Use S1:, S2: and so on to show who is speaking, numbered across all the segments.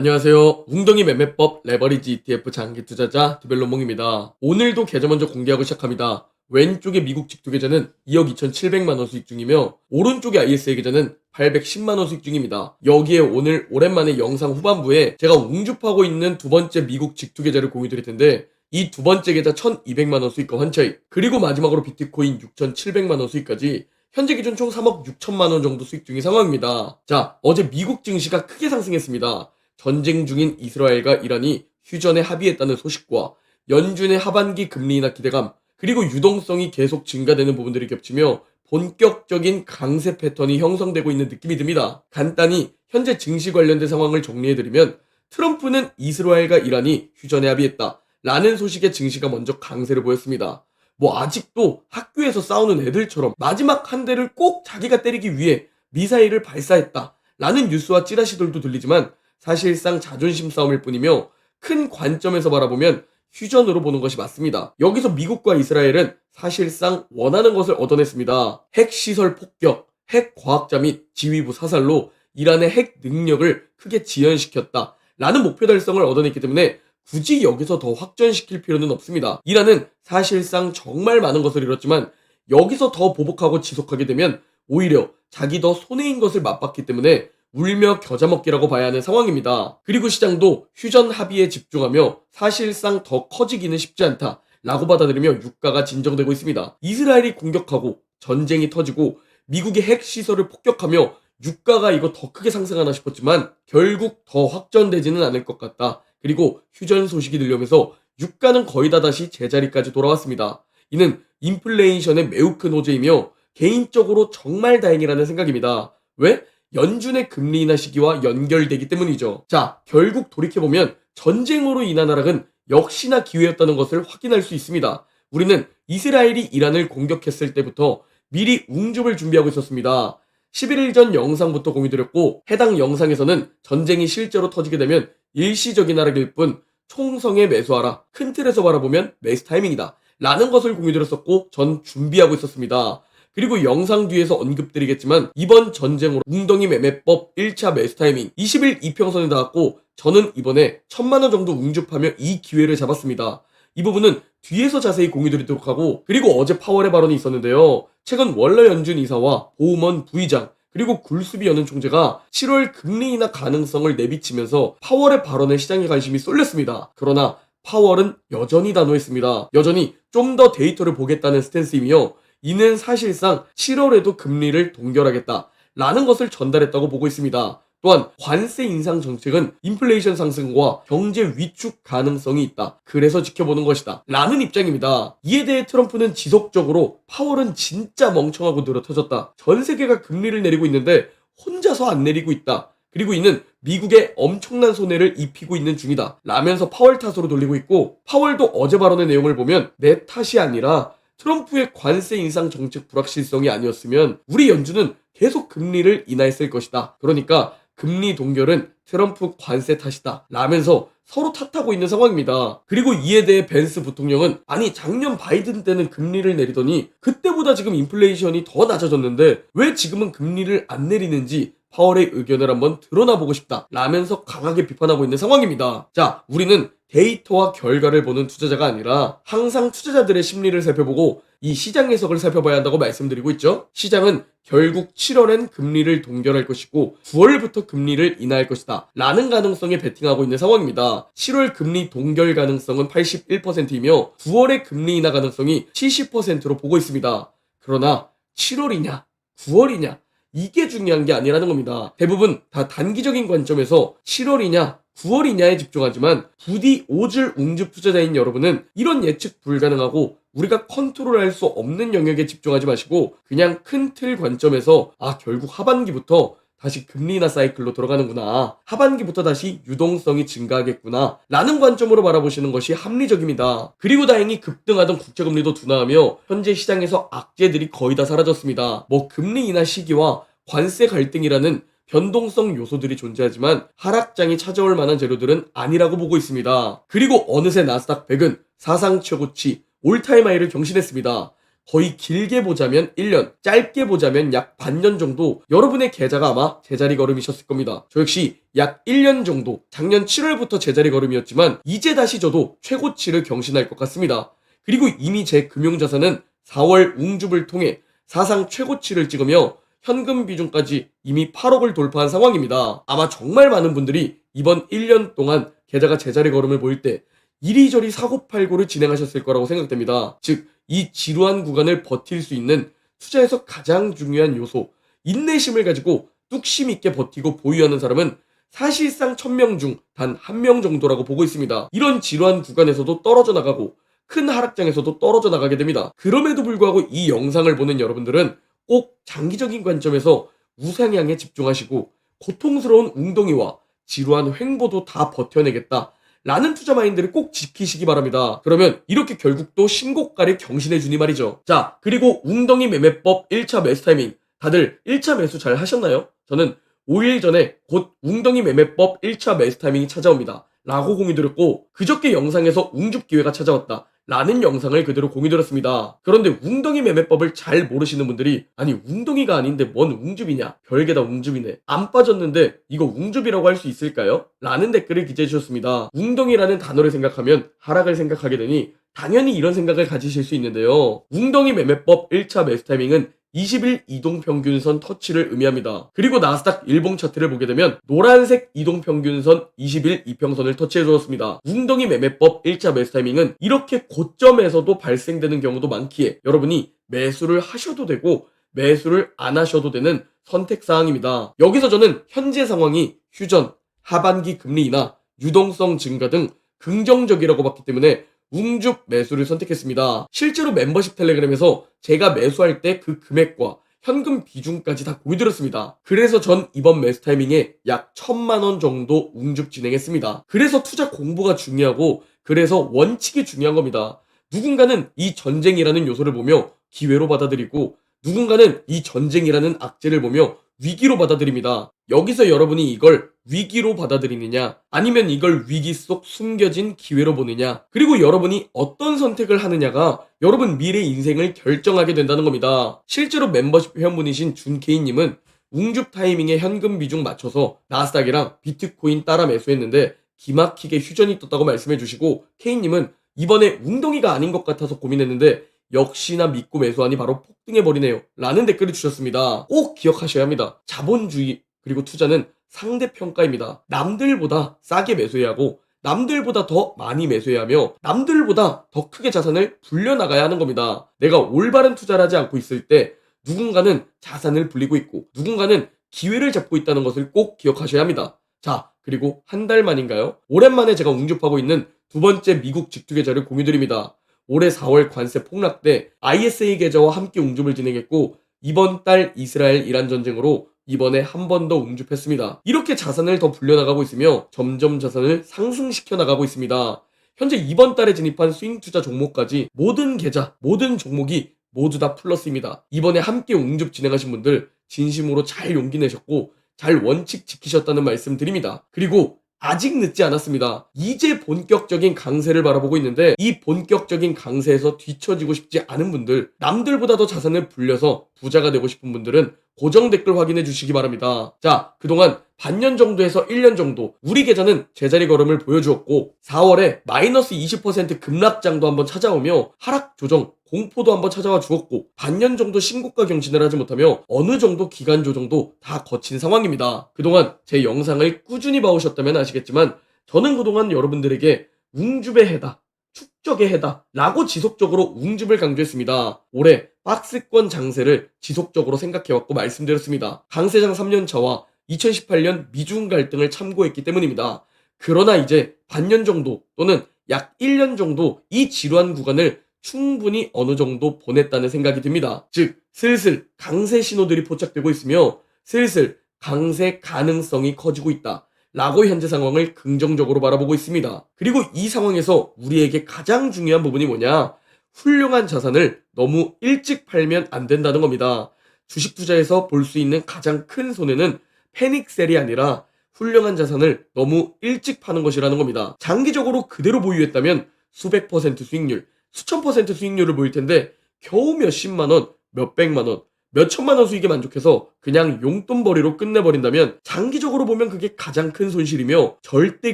S1: 안녕하세요. 웅덩이 매매법 레버리지 ETF 장기 투자자 디벨로몽입니다. 오늘도 계좌 먼저 공개하고 시작합니다. 왼쪽의 미국 직투 계좌는 2억 2,700만원 수익 중이며 오른쪽의 ISA 계좌는 810만원 수익 중입니다. 여기에 오늘 오랜만에 영상 후반부에 제가 웅줍하고 있는 두 번째 미국 직투 계좌를 공유 드릴 텐데 이 두 번째 계좌 1,200만원 수익과 환차익, 그리고 마지막으로 비트코인 6,700만원 수익까지 현재 기준 총 3억 6천만원 정도 수익 중인 상황입니다. 자, 어제 미국 증시가 크게 상승했습니다. 전쟁 중인 이스라엘과 이란이 휴전에 합의했다는 소식과 연준의 하반기 금리 인하 기대감, 그리고 유동성이 계속 증가되는 부분들이 겹치며 본격적인 강세 패턴이 형성되고 있는 느낌이 듭니다. 간단히 현재 증시 관련된 상황을 정리해드리면 트럼프는 이스라엘과 이란이 휴전에 합의했다 라는 소식에 증시가 먼저 강세를 보였습니다. 아직도 학교에서 싸우는 애들처럼 마지막 한 대를 꼭 자기가 때리기 위해 미사일을 발사했다 라는 뉴스와 찌라시들도 들리지만 사실상 자존심 싸움일 뿐이며 큰 관점에서 바라보면 휴전으로 보는 것이 맞습니다. 여기서 미국과 이스라엘은 사실상 원하는 것을 얻어냈습니다. 핵시설 폭격, 핵과학자 및 지휘부 사살로 이란의 핵 능력을 크게 지연시켰다 라는 목표 달성을 얻어냈기 때문에 굳이 여기서 더 확전시킬 필요는 없습니다. 이란은 사실상 정말 많은 것을 잃었지만 여기서 더 보복하고 지속하게 되면 오히려 자기 더 손해인 것을 맛봤기 때문에 울며 겨자 먹기라고 봐야 하는 상황입니다. 그리고 시장도 휴전 합의에 집중하며 사실상 더 커지기는 쉽지 않다 라고 받아들이며 유가가 진정되고 있습니다. 이스라엘이 공격하고 전쟁이 터지고 미국의 핵시설을 폭격하며 유가가 이거 더 크게 상승하나 싶었지만 결국 더 확전되지는 않을 것 같다. 그리고 휴전 소식이 들려오면서 유가는 거의 다 다시 제자리까지 돌아왔습니다. 이는 인플레이션의 매우 큰 호재이며 개인적으로 정말 다행이라는 생각입니다. 왜? 연준의 금리 인하 시기와 연결되기 때문이죠. 자, 결국 돌이켜보면 전쟁으로 인한 하락은 역시나 기회였다는 것을 확인할 수 있습니다. 우리는 이스라엘이 이란을 공격했을 때부터 미리 웅줍을 준비하고 있었습니다. 11일 전 영상부터 공유드렸고 해당 영상에서는 전쟁이 실제로 터지게 되면 일시적인 하락일 뿐 총성에 매수하라, 큰 틀에서 바라보면 매수 타이밍이다 라는 것을 공유드렸었고 전 준비하고 있었습니다. 그리고 영상 뒤에서 언급드리겠지만 이번 전쟁으로 웅덩이 매매법 1차 매수 타이밍 20일 이평선에 닿았고 저는 이번에 1,000만원 정도 웅줍하며 이 기회를 잡았습니다. 이 부분은 뒤에서 자세히 공유드리도록 하고, 그리고 어제 파월의 발언이 있었는데요. 최근 월러 연준 이사와 보우먼 부의장 그리고 굴수비 연은 총재가 7월 금리 인하 가능성을 내비치면서 파월의 발언에 시장의 관심이 쏠렸습니다. 그러나 파월은 여전히 단호했습니다. 여전히 좀 더 데이터를 보겠다는 스탠스이며 이는 사실상 7월에도 금리를 동결하겠다 라는 것을 전달했다고 보고 있습니다. 또한 관세 인상 정책은 인플레이션 상승과 경제 위축 가능성이 있다. 그래서 지켜보는 것이다 라는 입장입니다. 이에 대해 트럼프는 지속적으로 파월은 진짜 멍청하고 느려터졌다. 전 세계가 금리를 내리고 있는데 혼자서 안 내리고 있다. 그리고 이는 미국에 엄청난 손해를 입히고 있는 중이다 라면서 파월 탓으로 돌리고 있고, 파월도 어제 발언의 내용을 보면 내 탓이 아니라 트럼프의 관세 인상 정책 불확실성이 아니었으면 우리 연준은 계속 금리를 인하했을 것이다. 그러니까 금리 동결은 트럼프 관세 탓이다 라면서 서로 탓하고 있는 상황입니다. 그리고 이에 대해 벤스 부통령은 아니 작년 바이든 때는 금리를 내리더니 그때보다 지금 인플레이션이 더 낮아졌는데 왜 지금은 금리를 안 내리는지 파월의 의견을 한번 드러나보고 싶다 라면서 강하게 비판하고 있는 상황입니다. 자, 우리는 데이터와 결과를 보는 투자자가 아니라 항상 투자자들의 심리를 살펴보고 이 시장 해석을 살펴봐야 한다고 말씀드리고 있죠. 시장은 결국 7월엔 금리를 동결할 것이고 9월부터 금리를 인하할 것이다 라는 가능성에 베팅하고 있는 상황입니다. 7월 금리 동결 가능성은 81%이며 9월의 금리 인하 가능성이 70%로 보고 있습니다. 그러나 7월이냐 9월이냐 이게 중요한 게 아니라는 겁니다. 대부분 다 단기적인 관점에서 7월이냐 9월이냐에 집중하지만 부디 오질 웅줍 투자자인 여러분은 이런 예측 불가능하고 우리가 컨트롤할 수 없는 영역에 집중하지 마시고 그냥 큰 틀 관점에서 결국 하반기부터 다시 금리 인하 사이클로 들어가는구나, 하반기부터 다시 유동성이 증가하겠구나 라는 관점으로 바라보시는 것이 합리적입니다. 그리고 다행히 급등하던 국채금리도 둔화하며 현재 시장에서 악재들이 거의 다 사라졌습니다. 금리 인하 시기와 관세 갈등이라는 변동성 요소들이 존재하지만 하락장이 찾아올 만한 재료들은 아니라고 보고 있습니다. 그리고 어느새 나스닥 100은 사상 최고치 올타임 하이를 경신했습니다. 거의 길게 보자면 1년, 짧게 보자면 약 반년 정도 여러분의 계좌가 아마 제자리 걸음이셨을 겁니다. 저 역시 약 1년 정도, 작년 7월부터 제자리 걸음이었지만 이제 다시 저도 최고치를 경신할 것 같습니다. 그리고 이미 제 금융자산은 4월 웅줍을 통해 사상 최고치를 찍으며 현금 비중까지 이미 8억을 돌파한 상황입니다. 아마 정말 많은 분들이 이번 1년 동안 계좌가 제자리 걸음을 보일 때 이리저리 사고팔고를 진행하셨을 거라고 생각됩니다. 즉, 이 지루한 구간을 버틸 수 있는 투자에서 가장 중요한 요소, 인내심을 가지고 뚝심 있게 버티고 보유하는 사람은 사실상 1000명 중 단 1명 정도라고 보고 있습니다. 이런 지루한 구간에서도 떨어져 나가고 큰 하락장에서도 떨어져 나가게 됩니다. 그럼에도 불구하고 이 영상을 보는 여러분들은 꼭 장기적인 관점에서 우상향에 집중하시고 고통스러운 웅덩이와 지루한 횡보도 다 버텨내겠다 라는 투자 마인드를 꼭 지키시기 바랍니다. 그러면 이렇게 결국 또 신고가를 경신해주니 말이죠. 자, 그리고 웅덩이 매매법 1차 매수 타이밍, 다들 1차 매수 잘 하셨나요? 저는 5일 전에 곧 웅덩이 매매법 1차 매수 타이밍이 찾아옵니다 라고 공유드렸고, 그저께 영상에서 웅줍 기회가 찾아왔다 라는 영상을 그대로 공유드렸습니다. 그런데 웅덩이 매매법을 잘 모르시는 분들이 아니 웅덩이가 아닌데 뭔 웅줍이냐, 별게 다 웅줍이네, 안 빠졌는데 이거 웅줍이라고 할 수 있을까요? 라는 댓글을 기재해 주셨습니다. 웅덩이라는 단어를 생각하면 하락을 생각하게 되니 당연히 이런 생각을 가지실 수 있는데요. 웅덩이 매매법 1차 매수 타이밍은 20일 이동평균선 터치를 의미합니다. 그리고 나스닥 일봉 차트를 보게 되면 노란색 이동평균선 20일 이평선을 터치해 주었습니다. 웅덩이 매매법 1차 매수 타이밍은 이렇게 고점에서도 발생되는 경우도 많기에 여러분이 매수를 하셔도 되고 매수를 안 하셔도 되는 선택사항입니다. 여기서 저는 현재 상황이 휴전, 하반기 금리 인하, 유동성 증가 등 긍정적이라고 봤기 때문에 웅줍 매수를 선택했습니다. 실제로 멤버십 텔레그램에서 제가 매수할 때 그 금액과 현금 비중까지 다 공유드렸습니다. 그래서 전 이번 매수 타이밍에 약 1000만원 정도 웅줍 진행했습니다. 그래서 투자 공부가 중요하고 그래서 원칙이 중요한 겁니다. 누군가는 이 전쟁이라는 요소를 보며 기회로 받아들이고 누군가는 이 전쟁이라는 악재를 보며 위기로 받아들입니다. 여기서 여러분이 이걸 위기로 받아들이느냐 아니면 이걸 위기 속 숨겨진 기회로 보느냐, 그리고 여러분이 어떤 선택을 하느냐가 여러분 미래 인생을 결정하게 된다는 겁니다. 실제로 멤버십 회원분이신 준케이님은 웅줍 타이밍에 현금 비중 맞춰서 나스닥이랑 비트코인 따라 매수했는데 기막히게 휴전이 떴다고 말씀해 주시고, 케이님은 이번에 웅덩이가 아닌 것 같아서 고민했는데 역시나 믿고 매수하니 바로 폭등해버리네요 라는 댓글을 주셨습니다. 꼭 기억하셔야 합니다. 자본주의 그리고 투자는 상대평가입니다. 남들보다 싸게 매수해야 하고 남들보다 더 많이 매수해야 하며 남들보다 더 크게 자산을 불려나가야 하는 겁니다. 내가 올바른 투자를 하지 않고 있을 때 누군가는 자산을 불리고 있고 누군가는 기회를 잡고 있다는 것을 꼭 기억하셔야 합니다. 자, 그리고 한 달 만인가요? 오랜만에 제가 웅줍하고 있는 두 번째 미국 직투 계좌를 공유드립니다. 올해 4월 관세 폭락 때 ISA 계좌와 함께 웅줍을 진행했고 이번 달 이스라엘 이란 전쟁으로 이번에 한 번 더 웅줍했습니다. 이렇게 자산을 더 불려나가고 있으며 점점 자산을 상승시켜 나가고 있습니다. 현재 이번 달에 진입한 스윙 투자 종목까지 모든 계좌, 모든 종목이 모두 다 플러스입니다. 이번에 함께 웅줍 진행하신 분들 진심으로 잘 용기 내셨고 잘 원칙 지키셨다는 말씀 드립니다. 그리고 아직 늦지 않았습니다. 이제 본격적인 강세를 바라보고 있는데 이 본격적인 강세에서 뒤처지고 싶지 않은 분들, 남들보다 더 자산을 불려서 부자가 되고 싶은 분들은 고정 댓글 확인해 주시기 바랍니다. 자, 그동안 반년 정도에서 1년 정도 우리 계좌는 제자리 걸음을 보여주었고 4월에 마이너스 20% 급락장도 한번 찾아오며 하락 조정, 공포도 한번 찾아와 주었고 반년 정도 신고가 경신을 하지 못하며 어느 정도 기간 조정도 다 거친 상황입니다. 그동안 제 영상을 꾸준히 봐오셨다면 아시겠지만 저는 그동안 여러분들에게 웅줍의 해다, 축적의 해다 라고 지속적으로 웅줍을 강조했습니다. 올해 박스권 장세를 지속적으로 생각해왔고 말씀드렸습니다. 강세장 3년차와 2018년 미중 갈등을 참고했기 때문입니다. 그러나 이제 반년 정도 또는 약 1년 정도 이 지루한 구간을 충분히 어느 정도 보냈다는 생각이 듭니다. 즉 슬슬 강세 신호들이 포착되고 있으며 슬슬 강세 가능성이 커지고 있다 라고 현재 상황을 긍정적으로 바라보고 있습니다. 그리고 이 상황에서 우리에게 가장 중요한 부분이 뭐냐, 훌륭한 자산을 너무 일찍 팔면 안 된다는 겁니다. 주식 투자에서 볼 수 있는 가장 큰 손해는 패닉셀이 아니라 훌륭한 자산을 너무 일찍 파는 것이라는 겁니다. 장기적으로 그대로 보유했다면 수백 퍼센트 수익률, 수천 퍼센트 수익률을 보일 텐데 겨우 몇십만 원, 몇백만 원, 몇천만 원 수익에 만족해서 그냥 용돈벌이로 끝내버린다면 장기적으로 보면 그게 가장 큰 손실이며 절대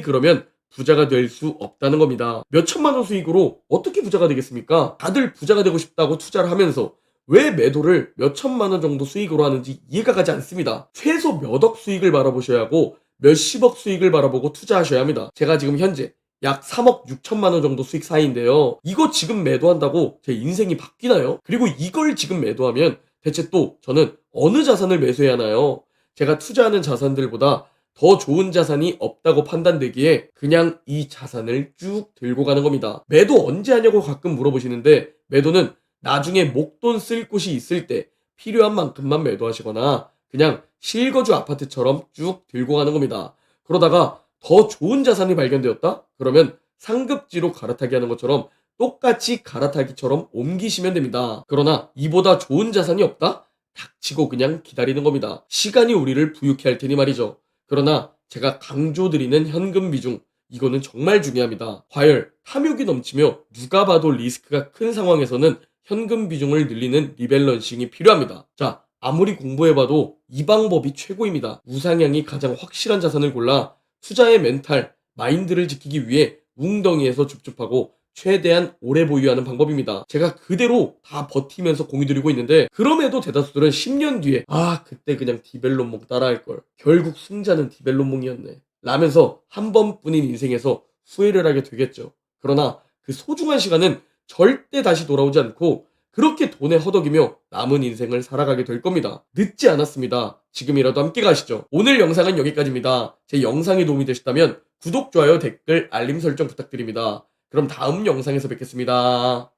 S1: 그러면 부자가 될 수 없다는 겁니다. 몇천만 원 수익으로 어떻게 부자가 되겠습니까? 다들 부자가 되고 싶다고 투자를 하면서 왜 매도를 몇천만 원 정도 수익으로 하는지 이해가 가지 않습니다. 최소 몇억 수익을 바라보셔야 하고 몇십억 수익을 바라보고 투자하셔야 합니다. 제가 지금 현재 약 3억 6천만 원 정도 수익 사이인데요. 이거 지금 매도한다고 제 인생이 바뀌나요? 그리고 이걸 지금 매도하면 대체 또 저는 어느 자산을 매수해야 하나요? 제가 투자하는 자산들보다 더 좋은 자산이 없다고 판단되기에 그냥 이 자산을 쭉 들고 가는 겁니다. 매도 언제 하냐고 가끔 물어보시는데 매도는 나중에 목돈 쓸 곳이 있을 때 필요한 만큼만 매도하시거나 그냥 실거주 아파트처럼 쭉 들고 가는 겁니다. 그러다가 더 좋은 자산이 발견되었다? 그러면 상급지로 갈아타기 하는 것처럼 똑같이 갈아타기처럼 옮기시면 됩니다. 그러나 이보다 좋은 자산이 없다? 닥치고 그냥 기다리는 겁니다. 시간이 우리를 부유케 할 테니 말이죠. 그러나 제가 강조드리는 현금 비중, 이거는 정말 중요합니다. 과열, 탐욕이 넘치며 누가 봐도 리스크가 큰 상황에서는 현금 비중을 늘리는 리밸런싱이 필요합니다. 자, 아무리 공부해봐도 이 방법이 최고입니다. 우상향이 가장 확실한 자산을 골라 투자의 멘탈, 마인드를 지키기 위해 웅덩이에서 줍줍하고 최대한 오래 보유하는 방법입니다. 제가 그대로 다 버티면서 공유드리고 있는데 그럼에도 대다수들은 10년 뒤에 그때 그냥 디벨롭몽 따라할걸. 결국 승자는 디벨롭몽이었네 라면서 한 번뿐인 인생에서 후회를 하게 되겠죠. 그러나 그 소중한 시간은 절대 다시 돌아오지 않고 그렇게 돈에 허덕이며 남은 인생을 살아가게 될 겁니다. 늦지 않았습니다. 지금이라도 함께 가시죠. 오늘 영상은 여기까지입니다. 제 영상이 도움이 되셨다면 구독, 좋아요, 댓글, 알림 설정 부탁드립니다. 그럼 다음 영상에서 뵙겠습니다.